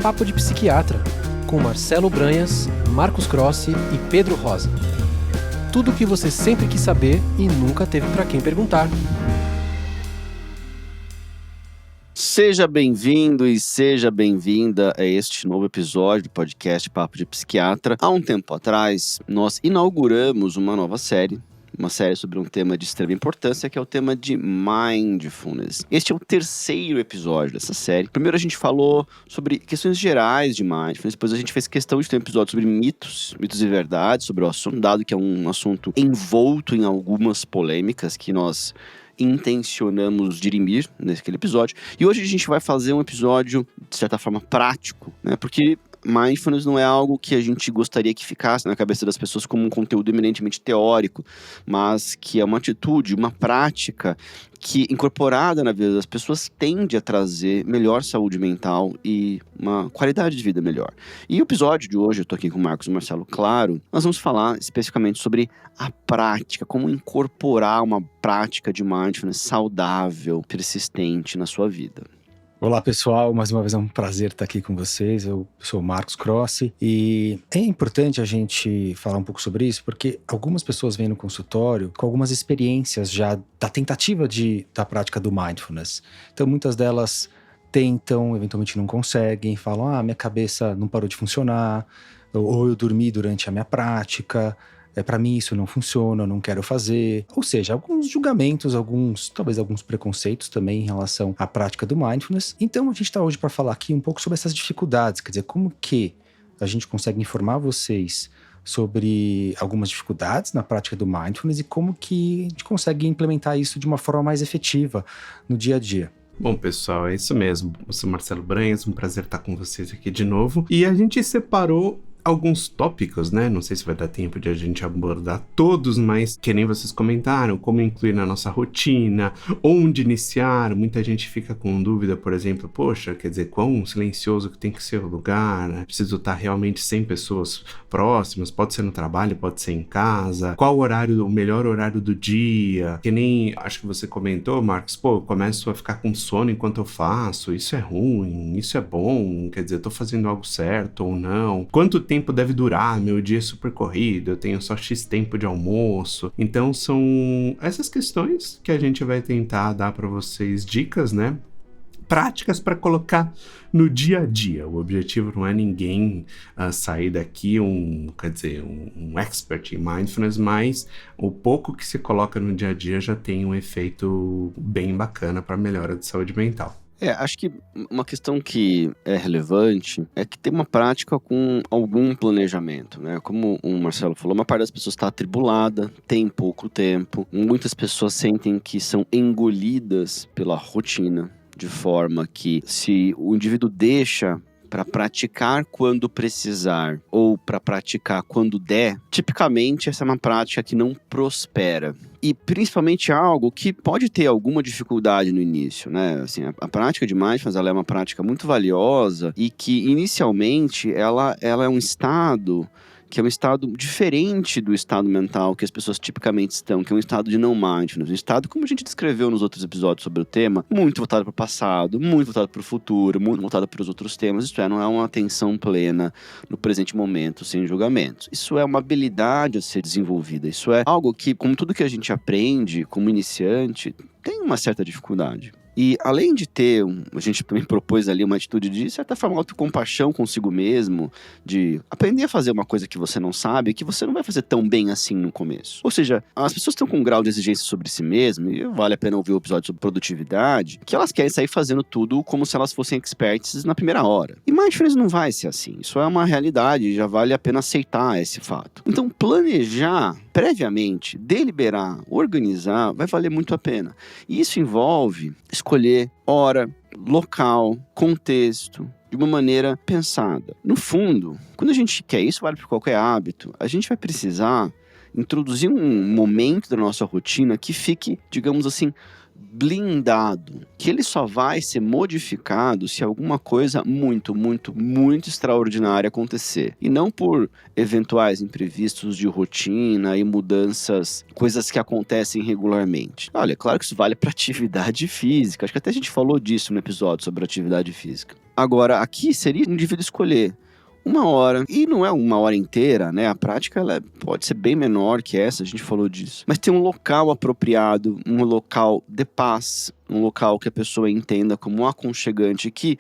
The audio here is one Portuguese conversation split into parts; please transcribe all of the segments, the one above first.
Papo de Psiquiatra, com Marcelo Branhas, Marcos Crossi e Pedro Rosa. Tudo o que você sempre quis saber e nunca teve para quem perguntar. Seja bem-vindo e seja bem-vinda a este novo episódio do podcast Papo de Psiquiatra. Há um tempo atrás, nós inauguramos uma nova série. Uma série sobre um tema de extrema importância, que é o tema de Mindfulness. Este é o terceiro episódio dessa série. Primeiro a gente falou sobre questões gerais de Mindfulness, depois a gente fez questão de ter um episódio sobre mitos e verdades sobre o assunto, dado que é um assunto envolto em algumas polêmicas que nós intencionamos dirimir naquele episódio. E hoje a gente vai fazer um episódio, de certa forma, prático, né? Porque Mindfulness não é algo que a gente gostaria que ficasse na cabeça das pessoas como um conteúdo eminentemente teórico, mas que é uma atitude, uma prática que, incorporada na vida das pessoas, tende a trazer melhor saúde mental e uma qualidade de vida melhor. E o episódio de hoje, eu estou aqui com o Marcos e o Marcelo, claro, nós vamos falar especificamente sobre a prática, como incorporar uma prática de Mindfulness saudável, persistente na sua vida. Olá pessoal, mais uma vez é um prazer estar aqui com vocês. Eu sou o Marcos Crossi e é importante a gente falar um pouco sobre isso porque algumas pessoas vêm no consultório com algumas experiências já da tentativa da prática do Mindfulness. Então muitas delas tentam, eventualmente não conseguem, falam minha cabeça não parou de funcionar, ou eu dormi durante a minha prática. Para mim isso não funciona, eu não quero fazer. Ou seja, alguns julgamentos, talvez alguns preconceitos também em relação à prática do Mindfulness. Então a gente está hoje para falar aqui um pouco sobre essas dificuldades, quer dizer, como que a gente consegue informar vocês sobre algumas dificuldades na prática do Mindfulness e como que a gente consegue implementar isso de uma forma mais efetiva no dia a dia. Bom, pessoal, é isso mesmo. Eu sou Marcelo Branhas, um prazer estar com vocês aqui de novo. E a gente separou alguns tópicos, né? Não sei se vai dar tempo de a gente abordar todos, mas que nem vocês comentaram, como incluir na nossa rotina, onde iniciar. Muita gente fica com dúvida, por exemplo, poxa, quer dizer, quão silencioso que tem que ser o lugar, né? Preciso estar realmente sem pessoas próximas, pode ser no trabalho, pode ser em casa. Qual o melhor horário do dia? Que nem, acho que você comentou, Marcos, eu começo a ficar com sono enquanto eu faço, isso é ruim, isso é bom, quer dizer, eu tô fazendo algo certo ou não? Quanto tempo deve durar? Meu dia é super corrido, eu tenho só X tempo de almoço. Então são essas questões que a gente vai tentar dar para vocês dicas, né? Práticas para colocar no dia a dia. O objetivo não é ninguém sair daqui um expert em mindfulness, mas o pouco que se coloca no dia a dia já tem um efeito bem bacana para a melhora de saúde mental. Acho que uma questão que é relevante é que tem uma prática com algum planejamento, né? Como o Marcelo falou, uma parte das pessoas está atribulada, tem pouco tempo. Muitas pessoas sentem que são engolidas pela rotina, de forma que se o indivíduo deixa para praticar quando precisar ou para praticar quando der, tipicamente essa é uma prática que não prospera. E principalmente algo que pode ter alguma dificuldade no início, né? Assim, a prática de Mindfulness, ela é uma prática muito valiosa e que inicialmente ela é um estado que é um estado diferente do estado mental que as pessoas tipicamente estão, que é um estado de não mindfulness. Um estado, como a gente descreveu nos outros episódios sobre o tema, muito voltado para o passado, muito voltado para o futuro, muito voltado para os outros temas. Isto é, não é uma atenção plena no presente momento, sem julgamentos. Isso é uma habilidade a ser desenvolvida. Isso é algo que, como tudo que a gente aprende como iniciante, tem uma certa dificuldade. E além de ter, a gente também propôs ali uma atitude de certa forma, autocompaixão consigo mesmo, de aprender a fazer uma coisa que você não sabe, que você não vai fazer tão bem assim no começo. Ou seja, as pessoas estão com um grau de exigência sobre si mesmas, e vale a pena ouvir o episódio sobre produtividade, que elas querem sair fazendo tudo como se elas fossem experts na primeira hora. E Mindfulness não vai ser assim. Isso é uma realidade, já vale a pena aceitar esse fato. Então, planejar previamente, deliberar, organizar, vai valer muito a pena. E isso envolve escolher hora, local, contexto, de uma maneira pensada. No fundo, quando a gente quer isso, vale para qualquer hábito, a gente vai precisar introduzir um momento da nossa rotina que fique, digamos assim, blindado, que ele só vai ser modificado se alguma coisa muito, muito, muito extraordinária acontecer. E não por eventuais imprevistos de rotina e mudanças, coisas que acontecem regularmente. Olha, claro que isso vale para atividade física. Acho que até a gente falou disso no episódio sobre atividade física. Agora, aqui seria o indivíduo escolher 1 hora, e não é 1 hora inteira, né? A prática ela pode ser bem menor que essa, a gente falou disso. Mas tem um local apropriado, um local de paz, um local que a pessoa entenda como aconchegante, que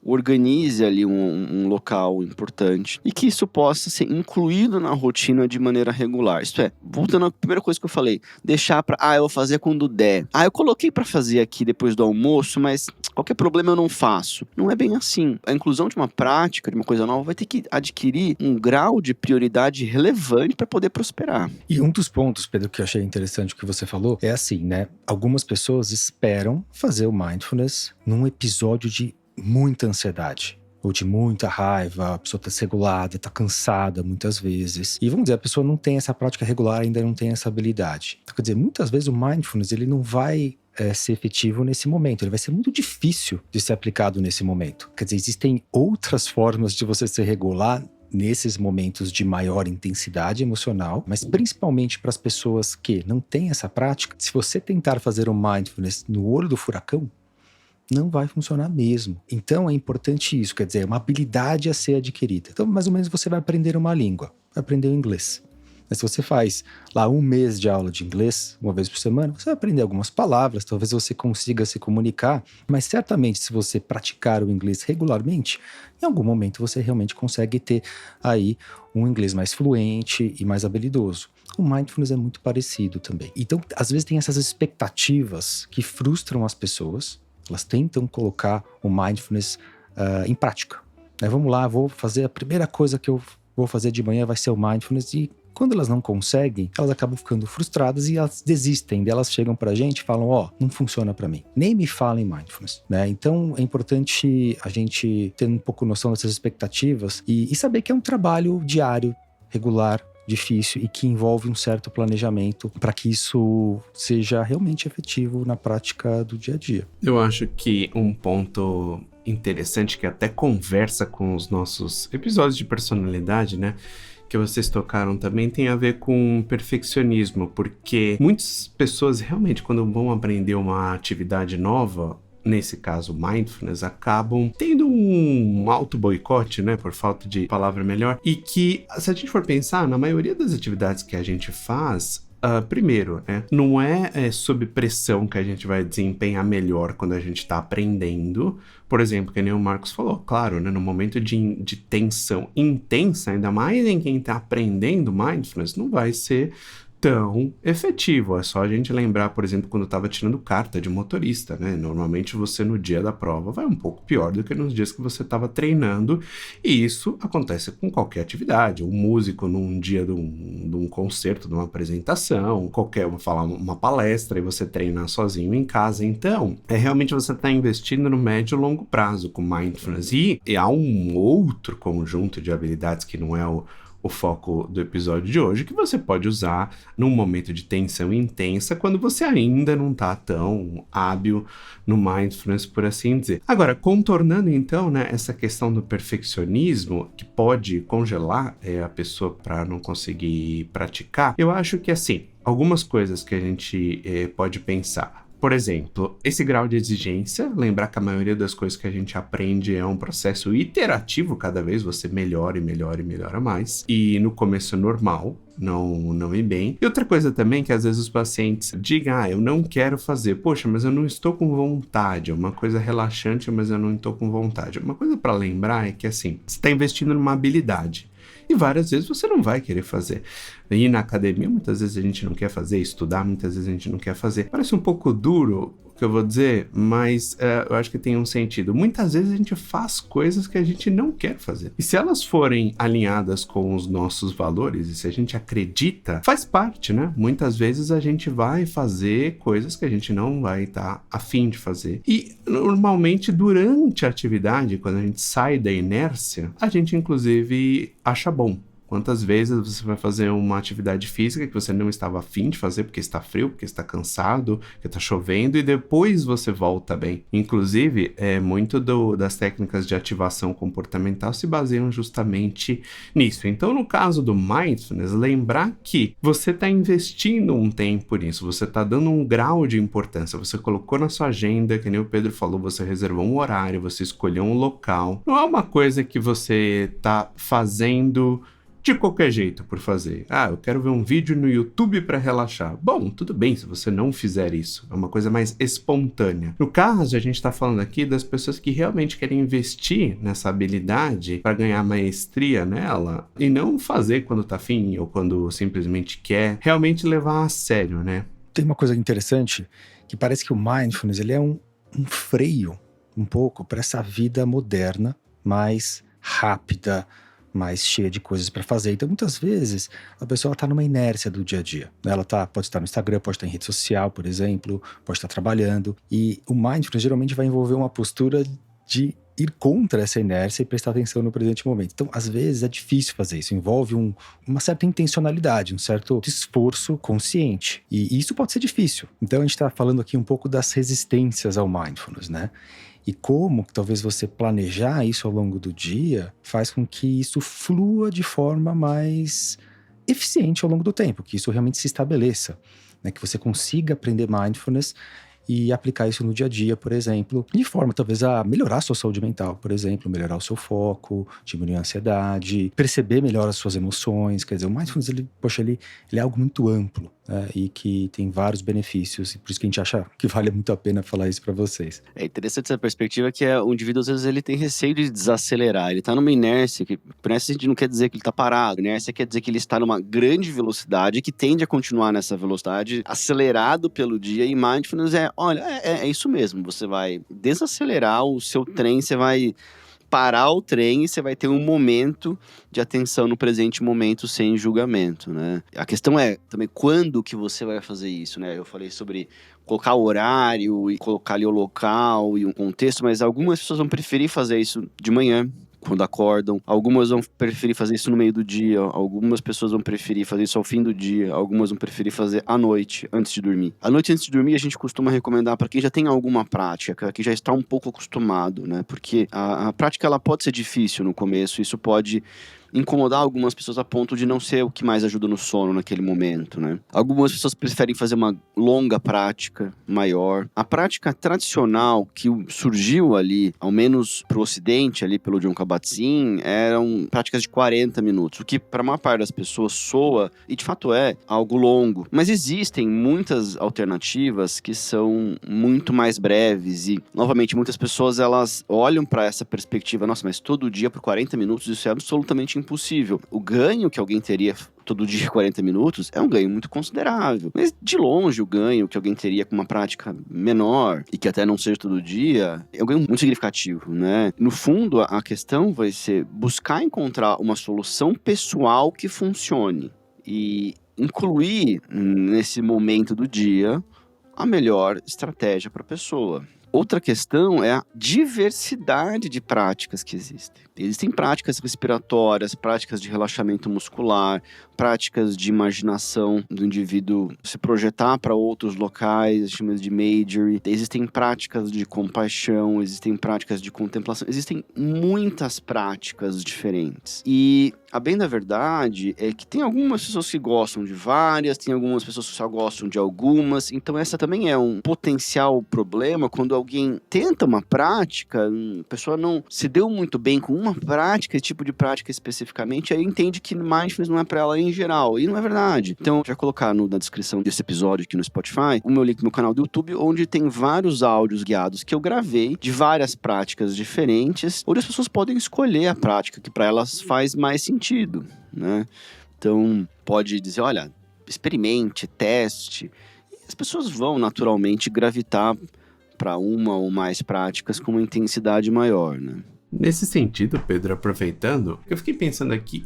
organize ali um local importante e que isso possa ser incluído na rotina de maneira regular. Isto é, voltando à primeira coisa que eu falei, deixar eu vou fazer quando der. Eu coloquei para fazer aqui depois do almoço, mas qualquer problema eu não faço. Não é bem assim. A inclusão de uma prática, de uma coisa nova, vai ter que adquirir um grau de prioridade relevante para poder prosperar. E um dos pontos, Pedro, que eu achei interessante que você falou, é assim, né? Algumas pessoas esperam fazer o mindfulness num episódio de muita ansiedade ou de muita raiva, a pessoa tá regulada, tá cansada muitas vezes. E vamos dizer, a pessoa não tem essa prática regular, ainda não tem essa habilidade. Então, quer dizer, muitas vezes o mindfulness, ele não vai ser efetivo nesse momento. Ele vai ser muito difícil de ser aplicado nesse momento. Quer dizer, existem outras formas de você se regular nesses momentos de maior intensidade emocional, mas principalmente para as pessoas que não têm essa prática, se você tentar fazer o mindfulness no olho do furacão, não vai funcionar mesmo. Então é importante isso, quer dizer, é uma habilidade a ser adquirida. Então, mais ou menos, você vai aprender uma língua, vai aprender o inglês. Mas se você faz lá 1 mês de aula de inglês, 1 vez por semana, você vai aprender algumas palavras, talvez você consiga se comunicar, mas certamente se você praticar o inglês regularmente, em algum momento você realmente consegue ter aí um inglês mais fluente e mais habilidoso. O mindfulness é muito parecido também. Então, às vezes tem essas expectativas que frustram as pessoas. Elas tentam colocar o mindfulness em prática. Vamos lá, vou fazer a primeira coisa que eu vou fazer de manhã vai ser o mindfulness, e quando elas não conseguem, elas acabam ficando frustradas e elas desistem. Elas chegam pra gente e falam, não funciona pra mim. Nem me falem mindfulness, né? Então é importante a gente ter um pouco noção dessas expectativas e saber que é um trabalho diário, regular, difícil e que envolve um certo planejamento para que isso seja realmente efetivo na prática do dia a dia. Eu acho que um ponto interessante que até conversa com os nossos episódios de personalidade, né, que vocês tocaram também, tem a ver com perfeccionismo, porque muitas pessoas realmente, quando vão aprender uma atividade nova, nesse caso mindfulness, acabam tendo um auto-boicote, né, por falta de palavra melhor, e que, se a gente for pensar, na maioria das atividades que a gente faz, primeiro, né, não é sob pressão que a gente vai desempenhar melhor quando a gente está aprendendo. Por exemplo, que nem o Marcos falou, claro, né, no momento de tensão intensa, ainda mais em quem está aprendendo mindfulness, não vai ser tão efetivo. É só a gente lembrar, por exemplo, quando eu estava tirando carta de motorista, né? Normalmente você no dia da prova vai um pouco pior do que nos dias que você estava treinando, e isso acontece com qualquer atividade. Um músico num dia de um concerto, de uma apresentação, falar uma palestra e você treinar sozinho em casa. Então, realmente você está investindo no médio e longo prazo com mindfulness. E há um outro conjunto de habilidades que não é o foco do episódio de hoje, que você pode usar num momento de tensão intensa, quando você ainda não está tão hábil no mindfulness, por assim dizer. Agora, contornando então, né, essa questão do perfeccionismo, que pode congelar a pessoa para não conseguir praticar, eu acho que, assim, algumas coisas que a gente pode pensar. Por exemplo, esse grau de exigência, lembrar que a maioria das coisas que a gente aprende é um processo iterativo, cada vez você melhora e melhora e melhora mais. E no começo é normal, não ir bem. E outra coisa também que às vezes os pacientes digam, eu não quero fazer, poxa, mas eu não estou com vontade, é uma coisa relaxante, mas eu não estou com vontade. Uma coisa para lembrar é que, assim, você está investindo numa habilidade. E várias vezes você não vai querer fazer. Ir na academia, muitas vezes a gente não quer fazer. Estudar, muitas vezes a gente não quer fazer. Parece um pouco duro o que eu vou dizer, mas eu acho que tem um sentido. Muitas vezes a gente faz coisas que a gente não quer fazer. E se elas forem alinhadas com os nossos valores, e se a gente acredita, faz parte, né? Muitas vezes a gente vai fazer coisas que a gente não vai estar a fim de fazer. E normalmente durante a atividade, quando a gente sai da inércia, a gente inclusive acha bom Quantas vezes você vai fazer uma atividade física que você não estava afim de fazer porque está frio, porque está cansado, porque está chovendo, e depois você volta bem. Inclusive, muito das técnicas de ativação comportamental se baseiam justamente nisso. Então, no caso do Mindfulness, lembrar que você está investindo um tempo nisso, você está dando um grau de importância, você colocou na sua agenda, que nem o Pedro falou, você reservou um horário, você escolheu um local. Não é uma coisa que você está fazendo de qualquer jeito por fazer. Eu quero ver um vídeo no YouTube para relaxar. Bom, tudo bem se você não fizer isso. É uma coisa mais espontânea. No caso, a gente está falando aqui das pessoas que realmente querem investir nessa habilidade para ganhar maestria nela e não fazer quando tá afim ou quando simplesmente quer. Realmente levar a sério, né? Tem uma coisa interessante que parece que o Mindfulness ele é um freio um pouco para essa vida moderna, mais rápida, mais cheia de coisas para fazer. Então, muitas vezes, a pessoa está numa inércia do dia a dia. Ela pode estar no Instagram, pode estar em rede social, por exemplo, pode estar trabalhando. E o Mindfulness geralmente vai envolver uma postura de ir contra essa inércia e prestar atenção no presente momento. Então, às vezes, é difícil fazer isso. Envolve uma certa intencionalidade, um certo esforço consciente. E isso pode ser difícil. Então, a gente está falando aqui um pouco das resistências ao Mindfulness, né? E como talvez você planejar isso ao longo do dia faz com que isso flua de forma mais eficiente ao longo do tempo, que isso realmente se estabeleça, né? Que você consiga aprender Mindfulness e aplicar isso no dia a dia, por exemplo, de forma talvez a melhorar a sua saúde mental, por exemplo, melhorar o seu foco, diminuir a ansiedade, perceber melhor as suas emoções. Quer dizer, o Mindfulness, ele é algo muito amplo, né? E que tem vários benefícios, e por isso que a gente acha que vale muito a pena falar isso para vocês. É interessante essa perspectiva que o indivíduo, às vezes, ele tem receio de desacelerar. Ele está numa inércia, que por essa a gente não quer dizer que ele está parado. Inércia quer dizer que ele está numa grande velocidade, que tende a continuar nessa velocidade, acelerado pelo dia, e Mindfulness é isso mesmo. Você vai desacelerar o seu trem, você vai parar o trem e você vai ter um momento de atenção no presente momento sem julgamento, né? A questão é também quando que você vai fazer isso, né? Eu falei sobre colocar o horário e colocar ali o local e um contexto, mas algumas pessoas vão preferir fazer isso de manhã, quando acordam. Algumas vão preferir fazer isso no meio do dia. Algumas pessoas vão preferir fazer isso ao fim do dia. Algumas vão preferir fazer à noite, antes de dormir. À noite, antes de dormir, a gente costuma recomendar para quem já tem alguma prática, que já está um pouco acostumado, né? Porque a prática, ela pode ser difícil no começo. Isso pode incomodar algumas pessoas a ponto de não ser o que mais ajuda no sono naquele momento, né? Algumas pessoas preferem fazer uma longa prática, maior. A prática tradicional que surgiu ali, ao menos pro ocidente, ali pelo Jon Kabat-Zinn, eram práticas de 40 minutos, o que para a maior parte das pessoas soa, e de fato é, algo longo. Mas existem muitas alternativas que são muito mais breves e, novamente, muitas pessoas elas olham para essa perspectiva, nossa, mas todo dia por 40 minutos isso é absolutamente impossível. O ganho que alguém teria todo dia 40 minutos é um ganho muito considerável. Mas de longe o ganho que alguém teria com uma prática menor e que até não seja todo dia é um ganho muito significativo, né? No fundo, a questão vai ser buscar encontrar uma solução pessoal que funcione e incluir nesse momento do dia a melhor estratégia para a pessoa. Outra questão é a diversidade de práticas que existem. Existem práticas respiratórias, práticas de relaxamento muscular, práticas de imaginação do indivíduo se projetar para outros locais, chamadas de imagery. Existem práticas de compaixão, existem práticas de contemplação, existem muitas práticas diferentes. E a bem da verdade é que tem algumas pessoas que gostam de várias, tem algumas pessoas que só gostam de algumas, então essa também é um potencial problema quando alguém tenta uma prática, a pessoa não se deu muito bem com uma prática, esse tipo de prática especificamente, aí entende que Mindfulness não é para ela em geral, e não é verdade. Então, eu já colocar na descrição desse episódio aqui no Spotify, o meu link no meu canal do YouTube, onde tem vários áudios guiados que eu gravei de várias práticas diferentes, onde as pessoas podem escolher a prática que para elas faz mais sentido, né? Então, pode dizer, olha, experimente, teste, e as pessoas vão naturalmente gravitar para uma ou mais práticas com uma intensidade maior, né? Nesse sentido, Pedro, aproveitando, eu fiquei pensando aqui,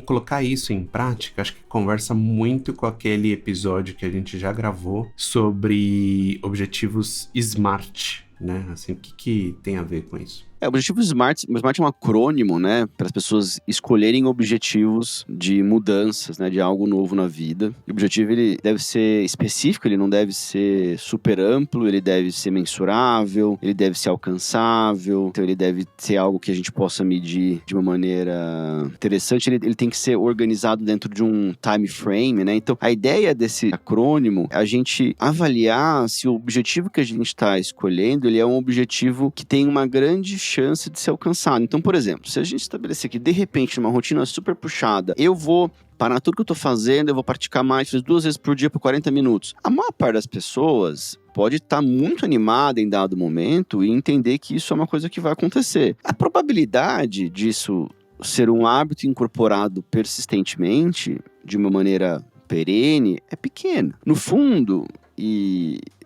colocar isso em prática, acho que conversa muito com aquele episódio que a gente já gravou sobre objetivos SMART, né? Assim, o que tem a ver com isso? O objetivo SMART, o SMART é um acrônimo, né, para as pessoas escolherem objetivos de mudanças, né, de algo novo na vida. O objetivo, ele deve ser específico, ele não deve ser super amplo, ele deve ser mensurável, ele deve ser alcançável, então ele deve ser algo que a gente possa medir de uma maneira interessante, ele tem que ser organizado dentro de um time frame, né? Então, a ideia desse acrônimo é a gente avaliar se o objetivo que a gente está escolhendo, ele é um objetivo que tem uma grande chance de ser alcançado. Então, por exemplo, se a gente estabelecer que, de repente, numa rotina super puxada, eu vou parar tudo que eu tô fazendo, eu vou praticar mindfulness 2 vezes por dia por 40 minutos. A maior parte das pessoas pode estar muito animada em dado momento e entender que isso é uma coisa que vai acontecer. A probabilidade disso ser um hábito incorporado persistentemente, de uma maneira perene, é pequena. No fundo,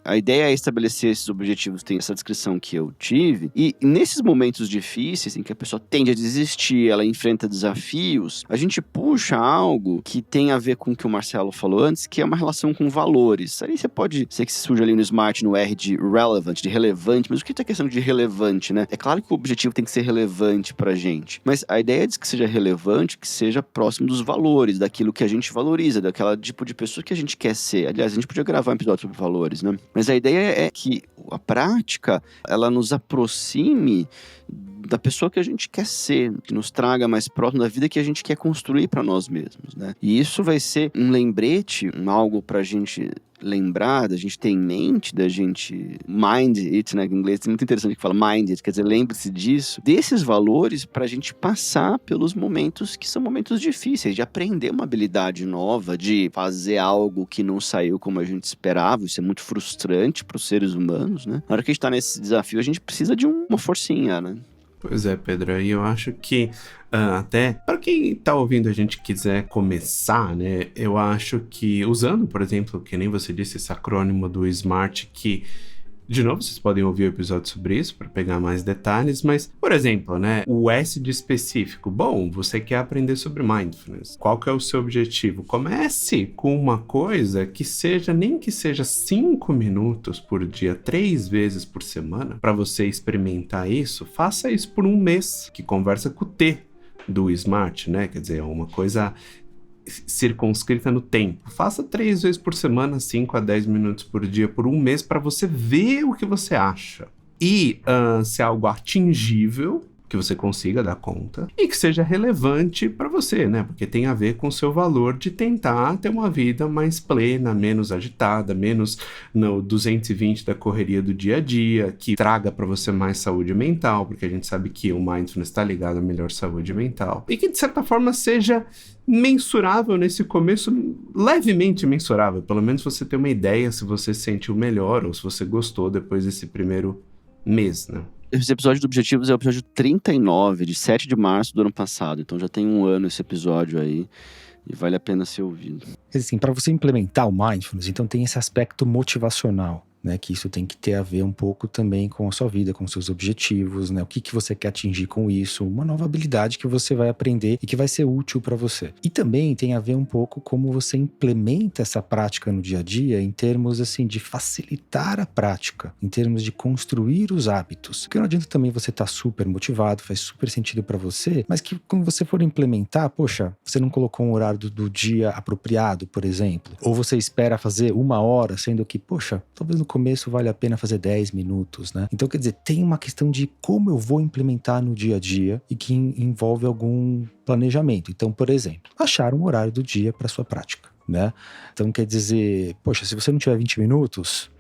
a ideia é estabelecer esses objetivos, tem essa descrição que eu tive, e nesses momentos difíceis em que a pessoa tende a desistir, ela enfrenta desafios, a gente puxa algo que tem a ver com o que o Marcelo falou antes, que é uma relação com valores. Aí você pode ser que se surja ali no SMART, no R de relevant, de relevante, mas o que é a questão de relevante, né? É claro que o objetivo tem que ser relevante pra gente, mas a ideia é de que seja relevante, que seja próximo dos valores, daquilo que a gente valoriza, daquela tipo de pessoa que a gente quer ser. Aliás, a gente podia gravar um episódio sobre valores, né? Mas a ideia é que a prática, ela nos aproxime da pessoa que a gente quer ser, que nos traga mais próximo da vida que a gente quer construir para nós mesmos, né? E isso vai ser um lembrete, algo pra gente lembrar, da gente ter em mente, da gente mind it, né? Em inglês é muito interessante que fala mind it, quer dizer, lembre-se disso, desses valores pra gente passar pelos momentos que são momentos difíceis, de aprender uma habilidade nova, de fazer algo que não saiu como a gente esperava. Isso é muito frustrante pros seres humanos, né? Na hora que a gente tá nesse desafio, a gente precisa de uma forcinha, né? Pois é, Pedro, e eu acho que até para quem tá ouvindo a gente quiser começar, né, eu acho que usando, por exemplo, que nem você disse, esse acrônimo do SMART, que de novo, vocês podem ouvir o episódio sobre isso para pegar mais detalhes, mas, por exemplo, né, o S de específico. Bom, você quer aprender sobre mindfulness. Qual que é o seu objetivo? Comece com uma coisa que seja, nem que seja 5 minutos por dia, 3 vezes por semana, para você experimentar isso. Faça isso por um mês, que conversa com o T do SMART, né? Quer dizer, é uma coisa circunscrita no tempo. Faça 3 vezes por semana, 5 a 10 minutos por dia, por um mês, para você ver o que você acha. E se é algo atingível, que você consiga dar conta, e que seja relevante para você, né? Porque tem a ver com o seu valor de tentar ter uma vida mais plena, menos agitada, menos no 220 da correria do dia a dia, que traga para você mais saúde mental, porque a gente sabe que o mindfulness está ligado à melhor saúde mental. E que, de certa forma, seja mensurável nesse começo, levemente mensurável. Pelo menos você ter uma ideia se você se sentiu melhor ou se você gostou depois desse primeiro mês, né? Esse episódio do Objetivos é o episódio 39, de 7 de março do ano passado. Então já tem um ano esse episódio aí. E vale a pena ser ouvido. Assim, para você implementar o mindfulness, então tem esse aspecto motivacional, né? Que isso tem que ter a ver um pouco também com a sua vida, com os seus objetivos, né? O que você quer atingir com isso, uma nova habilidade que você vai aprender e que vai ser útil para você. E também tem a ver um pouco como você implementa essa prática no dia a dia em termos, assim, de facilitar a prática, em termos de construir os hábitos. Porque não adianta também você estar super motivado, faz super sentido para você, mas que quando você for implementar, poxa, você não colocou um horário do dia apropriado, por exemplo, ou você espera fazer 1 hora, sendo que, poxa, talvez no começo vale a pena fazer 10 minutos, né? Então, quer dizer, tem uma questão de como eu vou implementar no dia a dia e que envolve algum planejamento. Então, por exemplo, achar um horário do dia para sua prática, né? Então, quer dizer, poxa, se você não tiver 20 minutos,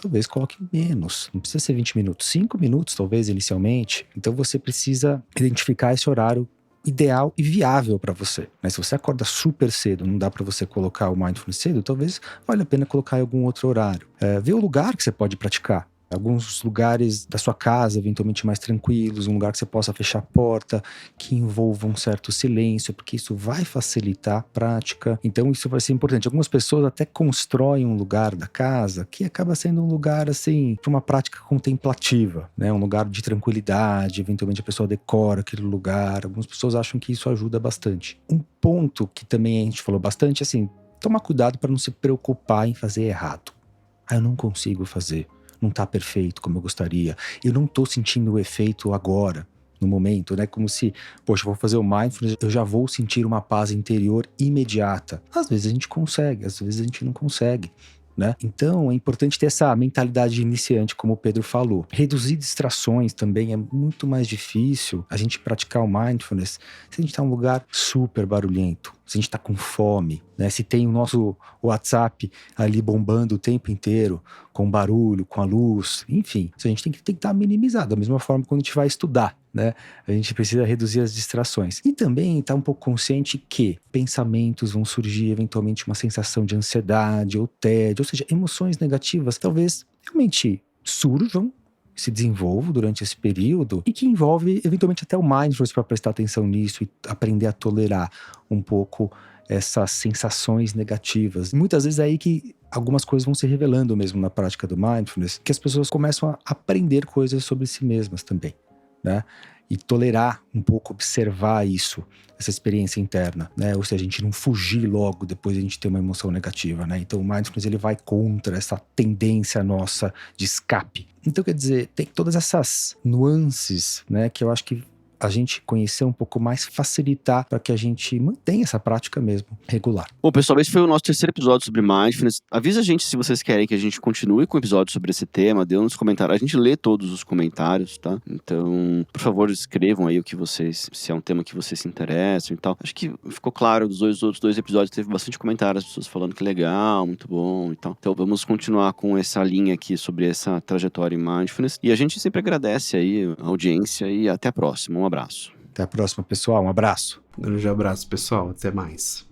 talvez coloque menos. Não precisa ser 20 minutos, 5 minutos talvez inicialmente. Então, você precisa identificar esse horário ideal e viável para você. Mas se você acorda super cedo, não dá para você colocar o mindfulness cedo, talvez valha a pena colocar em algum outro horário. Ver o lugar que você pode praticar. Alguns lugares da sua casa, eventualmente mais tranquilos, um lugar que você possa fechar a porta, que envolva um certo silêncio, porque isso vai facilitar a prática. Então isso vai ser importante. Algumas pessoas até constroem um lugar da casa que acaba sendo um lugar, assim, para uma prática contemplativa, né? Um lugar de tranquilidade, eventualmente a pessoa decora aquele lugar. Algumas pessoas acham que isso ajuda bastante. Um ponto que também a gente falou bastante, assim, tomar cuidado para não se preocupar em fazer errado. Eu não consigo fazer. não tá perfeito como eu gostaria. Eu não tô sentindo o efeito agora, no momento, né? Como se, poxa, eu vou fazer o mindfulness, eu já vou sentir uma paz interior imediata. Às vezes a gente consegue, às vezes a gente não consegue, né? Então é importante ter essa mentalidade de iniciante, como o Pedro falou. Reduzir distrações também é muito mais difícil a gente praticar o mindfulness se a gente está em um lugar super barulhento, se a gente está com fome, né? Se tem o nosso WhatsApp ali bombando o tempo inteiro, com barulho, com a luz, enfim. A gente tem que tentar minimizar, da mesma forma quando a gente vai estudar, né? A gente precisa reduzir as distrações. E também estar um pouco consciente que pensamentos vão surgir, eventualmente uma sensação de ansiedade ou tédio, ou seja, emoções negativas talvez realmente surjam, se desenvolvam durante esse período e que envolve eventualmente até o mindfulness para prestar atenção nisso e aprender a tolerar um pouco essas sensações negativas. Muitas vezes é aí que algumas coisas vão se revelando mesmo na prática do mindfulness, que as pessoas começam a aprender coisas sobre si mesmas também, né? E tolerar um pouco, observar isso, essa experiência interna, né? Ou seja, a gente não fugir logo depois de a gente ter uma emoção negativa, né? Então o mindfulness ele vai contra essa tendência nossa de escape. Então quer dizer, tem todas essas nuances, né? Que eu acho que a gente conhecer um pouco mais, facilitar para que a gente mantenha essa prática mesmo regular. Bom, pessoal, esse foi o nosso terceiro episódio sobre Mindfulness. Avisa a gente se vocês querem que a gente continue com episódios sobre esse tema, dê nos comentários. A gente lê todos os comentários, tá? Então, por favor, escrevam aí o que vocês, se é um tema que vocês se interessam e tal. Acho que ficou claro, dos outros dois episódios teve bastante comentário, as pessoas falando que legal, muito bom e tal. Então, vamos continuar com essa linha aqui sobre essa trajetória em Mindfulness. E a gente sempre agradece aí a audiência e até a próxima. Um abraço. Até a próxima, pessoal. Um abraço. Um grande abraço, pessoal. Até mais.